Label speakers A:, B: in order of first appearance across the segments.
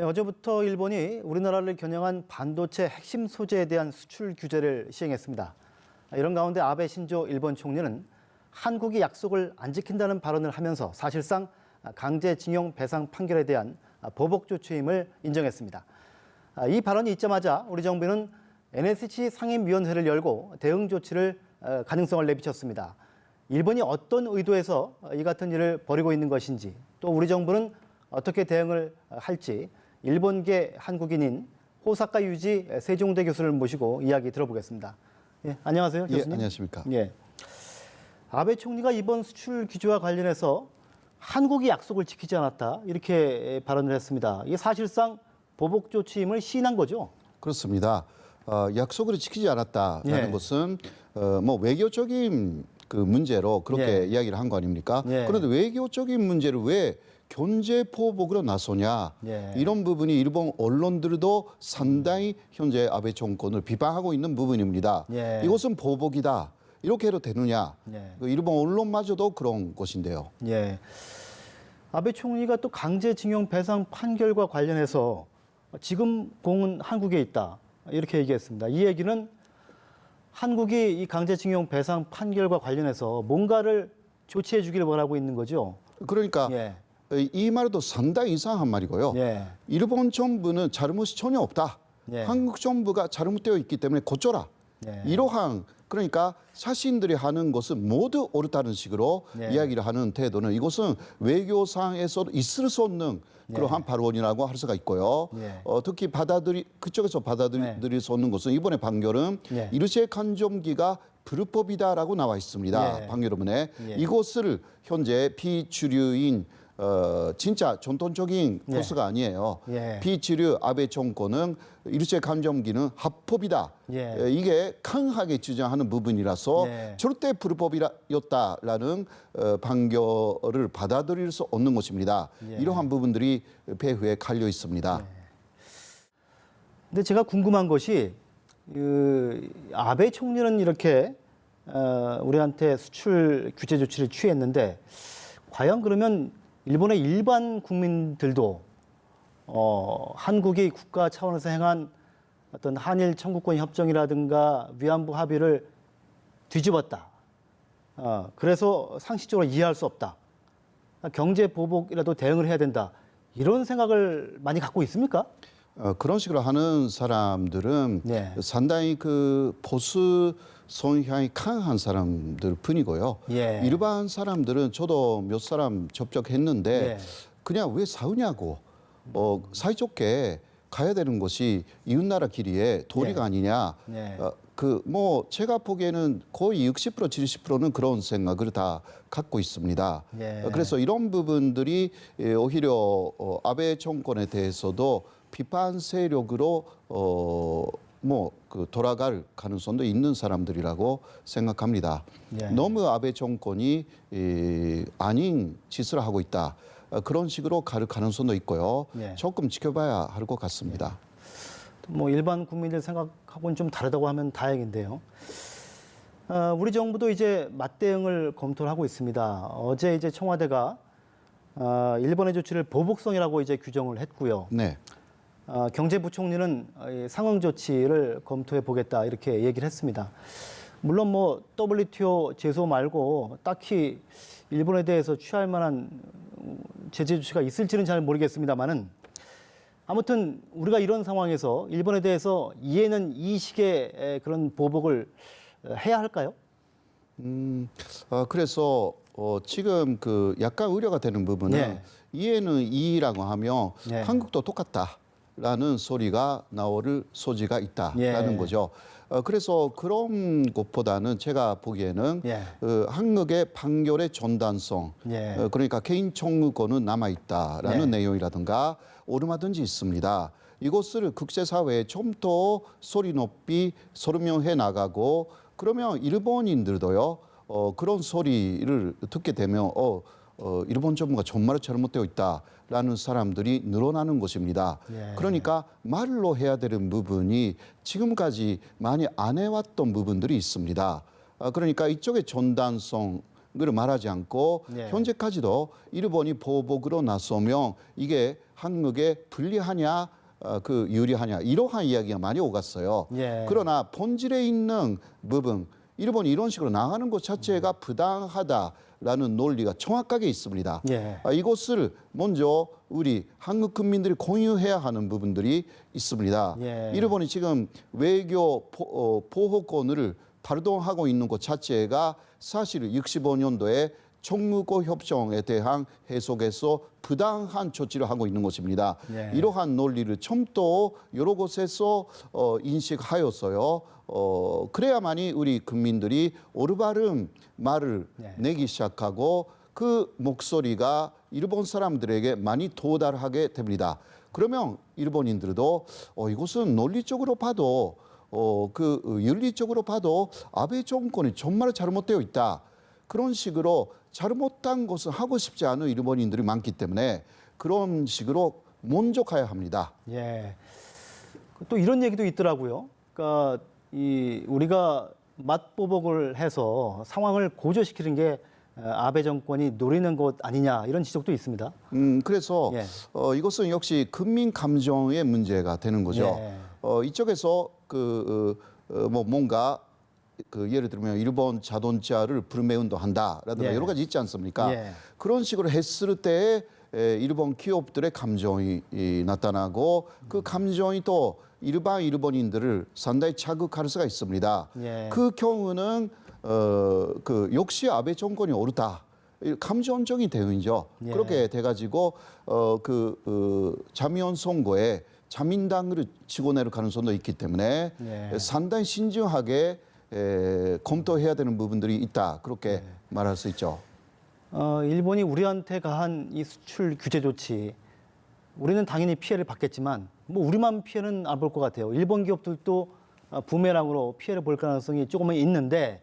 A: 네, 어제부터 일본이 우리나라를 겨냥한 반도체 핵심 소재에 대한 수출 규제를 시행했습니다. 이런 가운데 아베 신조 일본 총리는 한국이 약속을 안 지킨다는 발언을 하면서 사실상 강제징용 배상 판결에 대한 보복 조치임을 인정했습니다. 이 발언이 있자마자 우리 정부는 NSC 상임위원회를 열고 대응 조치를 가능성을 내비쳤습니다. 일본이 어떤 의도에서 이 같은 일을 벌이고 있는 것인지, 또 우리 정부는 어떻게 대응을 할지 일본계 한국인인 호사카 유지 세종대 교수를 모시고 이야기 들어보겠습니다. 예, 안녕하세요, 교수님.
B: 예, 안녕하십니까.
A: 예. 아베 총리가 이번 수출 규제와 관련해서 한국이 약속을 지키지 않았다 이렇게 발언을 했습니다. 이게 사실상 보복 조치임을 시인한 거죠?
B: 그렇습니다. 약속을 지키지 않았다라는
A: 예.
B: 것은 뭐 외교적인 그 문제로 그렇게 이야기를 한 거 아닙니까? 그런데 외교적인 문제를 왜 경제 보복으로 나서냐, 이런 부분이 일본 언론들도 상당히 현재 아베 정권을 비판하고 있는 부분입니다. 이것은 보복이다, 이렇게 해도 되느냐, 일본 언론마저도 그런 것인데요.
A: 아베 총리가 또 강제징용 배상 판결과 관련해서 지금 공은 한국에 있다 이렇게 얘기했습니다. 이 얘기는 한국이 이 강제징용 배상 판결과 관련해서 뭔가를 조치해 주기를 원하고 있는 거죠.
B: 그러니까 이 말도 상당히 이상한 말이고요. 일본 정부는 잘못이 전혀 없다. 한국 정부가 잘못되어 있기 때문에 고쳐라. 이러한, 그러니까 자신들이 하는 것은 모두 옳다는 식으로 이야기를 하는 태도는, 이것은 외교상에서도 있을 수 없는 그러한 발언이라고 할 수가 있고요. 특히 그쪽에서 받아들일 수 없는 것은 이번에 판결은 일제 강점기가 불법이다라고 나와 있습니다. 판결문에 이것을 현재 비주류인 진짜 전통적인 코스가 아니에요. 비주류 아베 정권은 일제 강점기는 합법이다. 이게 강하게 주장하는 부분이라서 절대 불법이었다라는 판결을 받아들일 수 없는 것입니다. 이러한 부분들이 배후에 갈려 있습니다.
A: 근데 제가 궁금한 것이 아베 총리는 이렇게 우리한테 수출 규제 조치를 취했는데 과연 그러면 일본의 일반 국민들도 한국이 국가 차원에서 행한 어떤 한일 청구권 협정이라든가 위안부 합의를 뒤집었다. 그래서 상식적으로 이해할 수 없다. 경제 보복이라도 대응을 해야 된다. 이런 생각을 많이 갖고 있습니까?
B: 그런 식으로 하는 사람들은 상당히 그 보수 성향이 강한 사람들 뿐이고요. 일반 사람들은 저도 몇 사람 접촉했는데 그냥 왜 싸우냐고, 사이좋게 가야 되는 것이 이웃나라 길이에 도리가 아니냐. 뭐 제가 보기에는 거의 60% 70%는 그런 생각을 다 갖고 있습니다. 그래서 이런 부분들이 오히려 아베 정권에 대해서도 비판 세력으로 돌아갈 가능성도 있는 사람들이라고 생각합니다. 너무 아베 정권이 아닌 짓을 하고 있다, 그런 식으로 갈 가능성도 있고요. 조금 지켜봐야 할 것 같습니다.
A: 뭐 일반 국민들 생각하고는 좀 다르다고 하면 다행인데요. 우리 정부도 이제 맞대응을 검토를 하고 있습니다. 어제 이제 청와대가 일본의 조치를 보복성이라고 이제 규정을 했고요. 경제부총리는 상응 조치를 검토해 보겠다 이렇게 얘기를 했습니다. 물론 뭐 WTO 제소 말고 딱히 일본에 대해서 취할 만한 제재 조치가 있을지는 잘 모르겠습니다만은 아무튼 우리가 이런 상황에서 일본에 대해서 이해는 이 식의 그런 보복을 해야 할까요?
B: 그래서 지금 그 약간 우려가 되는 부분은 이해는 이라고 하면 한국도 똑같다라는 소리가 나올 소지가 있다라는 거죠. 그래서 그런 것보다는 제가 보기에는 한국의 판결의 전단성, 그러니까 개인 청구권은 남아있다라는 내용이라든가 얼마든지 있습니다. 이것을 국제사회에 좀 더 소리 높이 설명해 나가고, 그러면 일본인들도요 그런 소리를 듣게 되면 일본 정부가 정말 잘못되어 있다라는 사람들이 늘어나는 것입니다. 그러니까 말로 해야 되는 부분이 지금까지 많이 안 해왔던 부분들이 있습니다. 그러니까 이쪽의 전단성을 말하지 않고 현재까지도 일본이 보복으로 나서면 이게 한국에 불리하냐 그 유리하냐 이러한 이야기가 많이 오갔어요. 그러나 본질에 있는 부분 일본이 이런 식으로 나가는 것 자체가 부당하다라는 논리가 정확하게 있습니다. 이것을 먼저 우리 한국 국민들이 공유해야 하는 부분들이 있습니다. 일본이 지금 외교 보호권을 발동하고 있는 것 자체가 사실 65년도에 청무고 협정에 대한 해석에서 부당한 조치를 하고 있는 것입니다. 이러한 논리를 처음부터 여러 곳에서 인식하였어요. 그래야만이 우리 국민들이 올바른 말을 내기 시작하고 그 목소리가 일본 사람들에게 많이 도달하게 됩니다. 그러면 일본인들도 이것은 논리적으로 봐도 윤리적으로 봐도 아베 정권이 정말 잘못되어 있다. 그런 식으로 잘못한 것을 하고 싶지 않은 일본인들이 많기 때문에 그런 식으로 만족해야 합니다.
A: 또 이런 얘기도 있더라고요. 그러니까 우리가 맞보복을 해서 상황을 고조시키는 게 아베 정권이 노리는 것 아니냐 이런 지적도 있습니다.
B: 그래서 이것은 역시 국민 감정의 문제가 되는 거죠. 이쪽에서 뭔가 예를 들면 일본 자동차를 불매운동 한다라든가 여러 가지 있지 않습니까? 그런 식으로 했을 때 일본 기업들의 감정이 나타나고 그 감정이 또 일반 일본인들을 상당히 자극할 수가 있습니다. 그 경우는 역시 아베 정권이 옳다. 감정적인 대응이죠. 그렇게 돼가지고 자미원 선거에 자민당을 치고 내릴 가능성도 있기 때문에 상당히 신중하게 검토해야 되는 부분들이 있다. 그렇게 말할 수 있죠.
A: 일본이 우리한테 가한 이 수출 규제 조치, 우리는 당연히 피해를 받겠지만 뭐 우리만 피해는 안 볼 것 같아요. 일본 기업들도 부메랑으로 피해를 볼 가능성이 조금은 있는데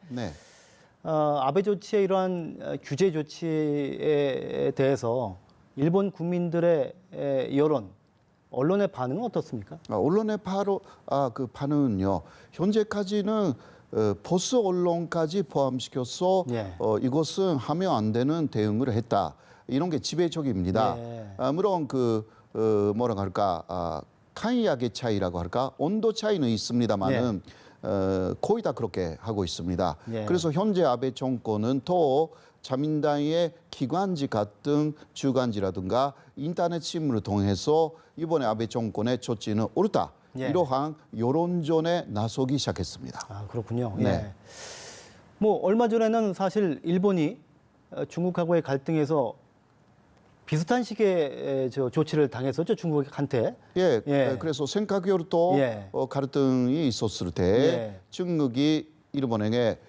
A: 아베 조치의 이러한 규제 조치에 대해서 일본 국민들의 여론, 언론의 반응은 어떻습니까?
B: 언론의 그 반응은요. 현재까지는 보수 언론까지 포함시켜서 이것은 하면 안 되는 대응을 했다. 이런 게 지배적입니다. 물론 뭐라고 할까 간약의 차이라고 할까 온도 차이는 있습니다만은 거의 다 그렇게 하고 있습니다. 그래서 현재 아베 정권은 또 자민당의 기관지 같은 주간지라든가 인터넷 신문을 통해서 이번에 아베 정권의 조치는 옳다. 이러한 여론전에 나서기 시작했습니다.
A: 그렇군요. 뭐 얼마 전에는 사실 일본이 중국하고의 갈등에서 비슷한 식의 조치를 당했었죠, 중국한테.
B: 그래서 생각으로도 갈등이 있었을 때 중국이 일본에게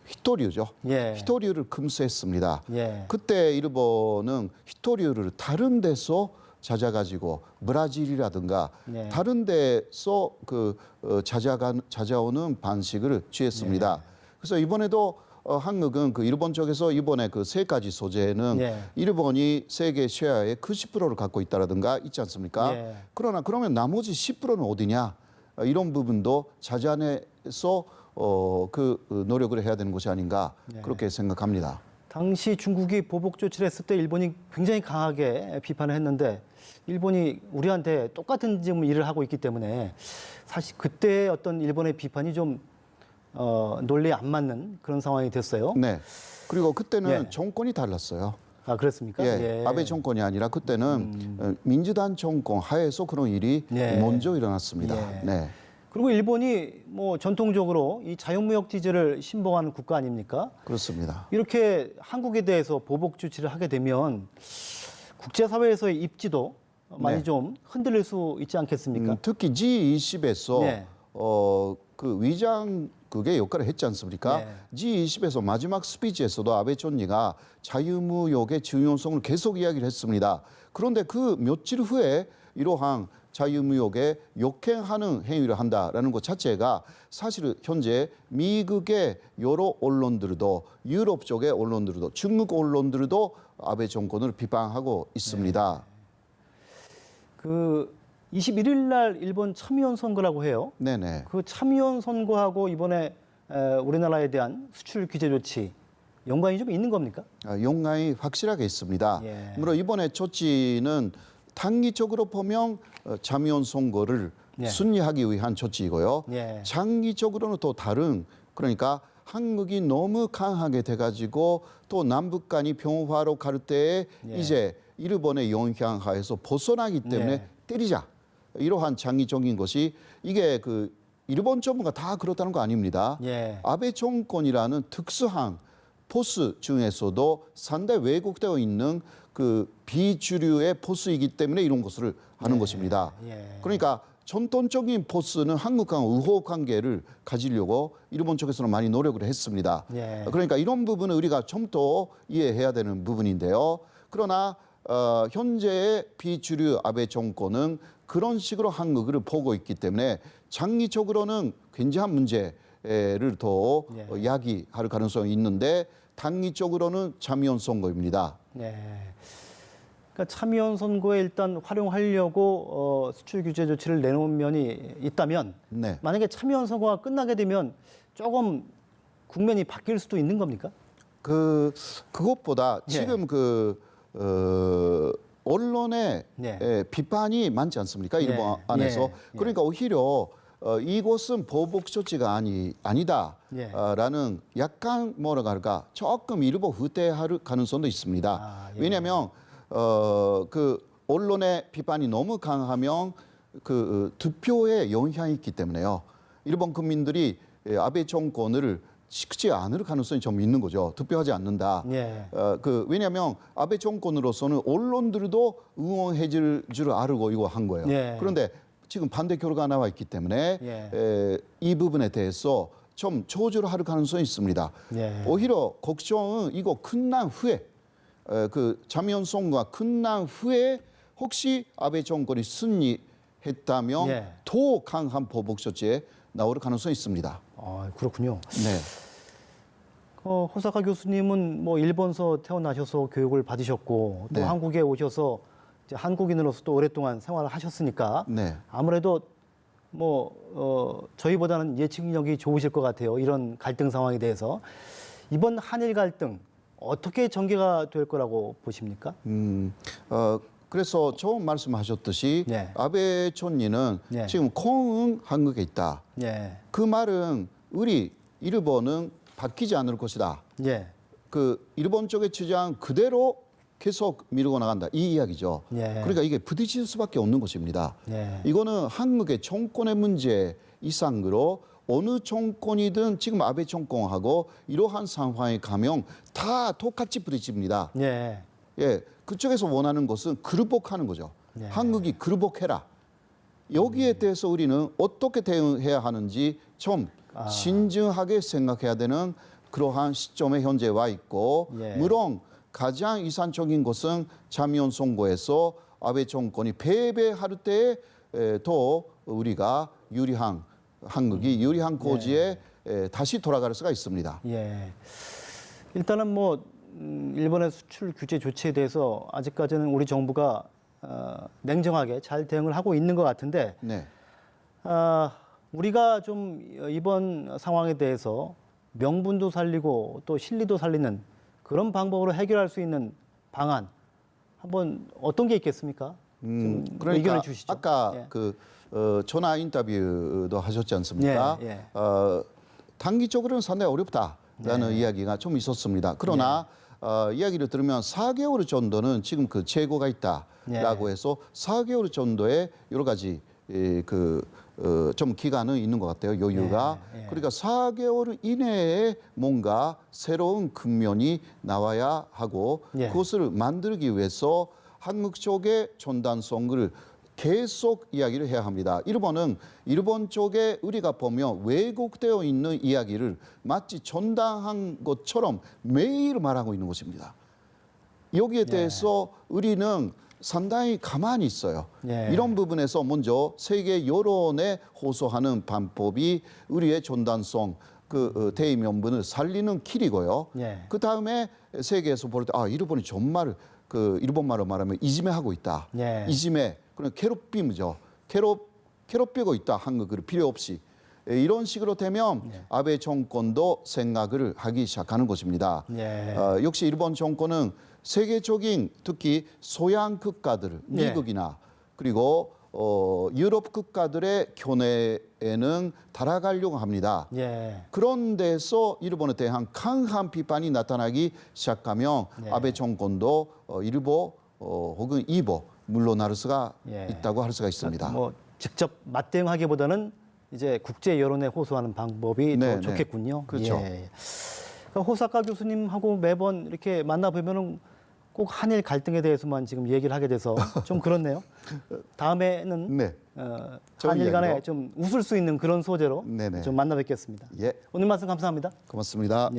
B: 히토류죠. 히토류를 금수했습니다. 그때 일본은 히토류를 다른 데서 찾아가지고 브라질이라든가 다른 데서 찾아오는 방식을 취했습니다. 그래서 이번에도 한국은 일본 쪽에서 이번에 세 가지 소재는 일본이 세계 쉐어의 90%를 갖고 있다라든가 있지 않습니까? 그러면 나머지 10%는 어디냐? 이런 부분도 찾아내서 노력을 해야 되는 것이 아닌가 그렇게 생각합니다.
A: 당시 중국이 보복 조치를 했을 때 일본이 굉장히 강하게 비판을 했는데 일본이 우리한테 똑같은 지금 일을 하고 있기 때문에 사실 그때 어떤 일본의 비판이 좀 논리에 안 맞는 그런 상황이 됐어요.
B: 그리고 그때는 정권이 달랐어요.
A: 그렇습니까?
B: 아베 정권이 아니라 그때는 민주당 정권 하에서 그런 일이 먼저 일어났습니다.
A: 그리고 일본이 뭐 전통적으로 이 자유무역 지지를 신봉하는 국가 아닙니까?
B: 그렇습니다.
A: 이렇게 한국에 대해서 보복 조치를 하게 되면 국제사회에서의 입지도 많이 좀 흔들릴 수 있지 않겠습니까?
B: 특히 G20에서 위장국의 역할을 했지 않습니까? G20에서 마지막 스피치에서도 아베 총리가 자유무역의 중요성을 계속 이야기를 했습니다. 그런데 그 며칠 후에 이러한 자유무역에 역행하는 행위를 한다라는 것 자체가 사실은 현재 미국의 여러 언론들도 유럽 쪽의 언론들도 중국 언론들도 아베 정권을 비판하고 있습니다.
A: 21일 날 일본 참의원 선거라고 해요. 그 참의원 선거하고 이번에 우리나라에 대한 수출 규제 조치 연관이 좀 있는 겁니까?
B: 연관이 확실하게 있습니다.
A: 예.
B: 물론 이번에 조치는 단기적으로 보면 자미원 선거를
A: 예.
B: 순위하기 위한 조치이고요.
A: 예.
B: 장기적으로는 또 다른, 그러니까 한국이 너무 강하게 돼가지고 또 남북 간이 평화로 갈 때에
A: 예.
B: 이제 일본의 영향하에서 벗어나기 때문에
A: 예.
B: 때리자. 이러한 장기적인 것이 이게 그 일본 정부가 다 그렇다는 거 아닙니다.
A: 예.
B: 아베 정권이라는 특수한 포스 중에서도 상당히 왜곡되어 있는 그 비주류의 포스이기 때문에 이런 것을 하는 것입니다.
A: 예.
B: 그러니까 전통적인 포스는 한국과 우호 관계를 가지려고 일본 쪽에서는 많이 노력을 했습니다.
A: 예.
B: 그러니까 이런 부분은 우리가 좀 더 이해해야 되는 부분인데요. 그러나 현재의 비주류 아베 정권은 그런 식으로 한국을 보고 있기 때문에 장기적으로는 굉장한 문제를 더
A: 예.
B: 야기할 가능성이 있는데 단기적으로는 자미원 선거입니다.
A: 네. 그러니까 참여연 선거에 일단 활용하려고 수출 규제 조치를 내놓은 면이 있다면
B: 네.
A: 만약에 참여연 선거가 끝나게 되면 조금 국면이 바뀔 수도 있는 겁니까?
B: 그것보다
A: 예.
B: 지금 언론의
A: 예.
B: 비판이 많지 않습니까? 일본
A: 예.
B: 안에서.
A: 예.
B: 그러니까 오히려 이것은 보복 조치가 아니다라는 약간 뭐라 할까 조금 일부 후퇴할 가능성도 있습니다.
A: 예.
B: 왜냐하면 그 언론의 비판이 너무 강하면 그 투표에 영향이 있기 때문에요. 일본 국민들이 아베 정권을 지키지 않을 가능성이 좀 있는 거죠. 투표하지 않는다.
A: 예.
B: 왜냐하면 아베 정권으로서는 언론들도 응원해 줄 알고 이거 한 거예요.
A: 예.
B: 그런데 지금 반대 결과가 나와 있기 때문에
A: 예.
B: 이 부분에 대해서 좀 조절을 할 가능성이 있습니다.
A: 예.
B: 오히려 걱정은 이거 끝난 후에 그 자미원 선거가 끝난 후에 혹시 아베 정권이 승리했다면
A: 예.
B: 더 강한 보복 조치에 나올 가능성이 있습니다.
A: 그렇군요.
B: 네.
A: 호사카 교수님은 뭐 일본서 태어나셔서 교육을 받으셨고 또
B: 네.
A: 한국에 오셔서 이제 한국인으로서 또 오랫동안 생활을 하셨으니까
B: 네.
A: 아무래도 저희보다는 예측력이 좋으실 것 같아요. 이런 갈등 상황에 대해서 이번 한일 갈등 어떻게 전개가 될 거라고 보십니까?
B: 그래서 처음 말씀하셨듯이
A: 네.
B: 아베 총리는
A: 네.
B: 지금 공은 한국에 있다.
A: 예.
B: 그 말은 우리 일본은 바뀌지 않을 것이다.
A: 예.
B: 그 일본 쪽의 주장 그대로 계속 밀고 나간다. 이 이야기죠.
A: 예.
B: 그러니까 이게 부딪힐 수밖에 없는 것입니다.
A: 예.
B: 이거는 한국의 정권의 문제 이상으로 어느 정권이든 지금 아베 정권하고 이러한 상황에 가면 다 똑같이 부딪힙니다.
A: 예.
B: 예, 그쪽에서 원하는 것은 굴복하는 거죠.
A: 예.
B: 한국이 굴복해라. 여기에 대해서 우리는 어떻게 대응해야 하는지 좀 신중하게 생각해야 되는 그러한 시점에 현재 와 있고
A: 예.
B: 물론 가장 이상적인 것은 자미원 선거에서 아베 정권이 패배할 때에 더 우리가 유리한 한국이 유리한 고지에 다시 돌아갈 수가 있습니다.
A: 예. 일단은 일본의 수출 규제 조치에 대해서 아직까지는 우리 정부가 냉정하게 잘 대응을 하고 있는 것 같은데
B: 네.
A: 우리가 좀 이번 상황에 대해서 명분도 살리고 또 실리도 살리는 그런 방법으로 해결할 수 있는 방안 한번 어떤 게 있겠습니까? 좀
B: 그러니까
A: 의견을 주시죠.
B: 아까
A: 예.
B: 전화 인터뷰도 하셨지 않습니까?
A: 예, 예.
B: 단기적으로는 상당히 어렵다라는 이야기가 좀 있었습니다. 그러나 이야기를 들으면 4개월 정도는 지금 그 재고가 있다라고 해서 4개월 정도의 여러 가지 좀 기간은 있는 것 같아요. 여유가.
A: 예, 예.
B: 그러니까 4개월 이내에 뭔가 새로운 국면이 나와야 하고
A: 예.
B: 그것을 만들기 위해서 한국 쪽의 전단성을 계속 이야기를 해야 합니다. 일본 쪽에 우리가 보면 왜곡되어 있는 이야기를 마치 전당한 것처럼 매일 말하고 있는 것입니다. 여기에 대해서 우리는 상당히 가만히 있어요.
A: 예.
B: 이런 부분에서 먼저 세계 여론에 호소하는 방법이 우리의 전단성, 대의명분을 살리는 길이고요.
A: 예.
B: 그 다음에 세계에서 볼 때 일본이 정말 일본말로 말하면 이지매하고 있다.
A: 예.
B: 이지매, 그런 괴롭힘이죠. 괴롭히고 있다. 한국을 필요 없이. 이런 식으로 되면 아베 정권도 생각을 하기 시작하는 것입니다. 역시 일본 정권은 세계적인 특히 소양 국가들, 미국이나 그리고 유럽 국가들의 견해에는 따라가려고 합니다. 그런 데서 일본에 대한 강한 비판이 나타나기 시작하면 아베 정권도 일부 혹은 일부 물러날 수가 있다고 할 수가 있습니다.
A: 뭐 직접 맞대응하기보다는 이제 국제 여론에 호소하는 방법이 더 좋겠군요.
B: 그렇죠.
A: 호사카 교수님하고 매번 이렇게 만나 보면은 꼭 한일 갈등에 대해서만 지금 얘기를 하게 돼서 좀 그렇네요. 다음에는 한일 간에 좀 웃을 수 있는 그런 소재로 좀 만나 뵙겠습니다. 오늘 말씀 감사합니다.
B: 고맙습니다.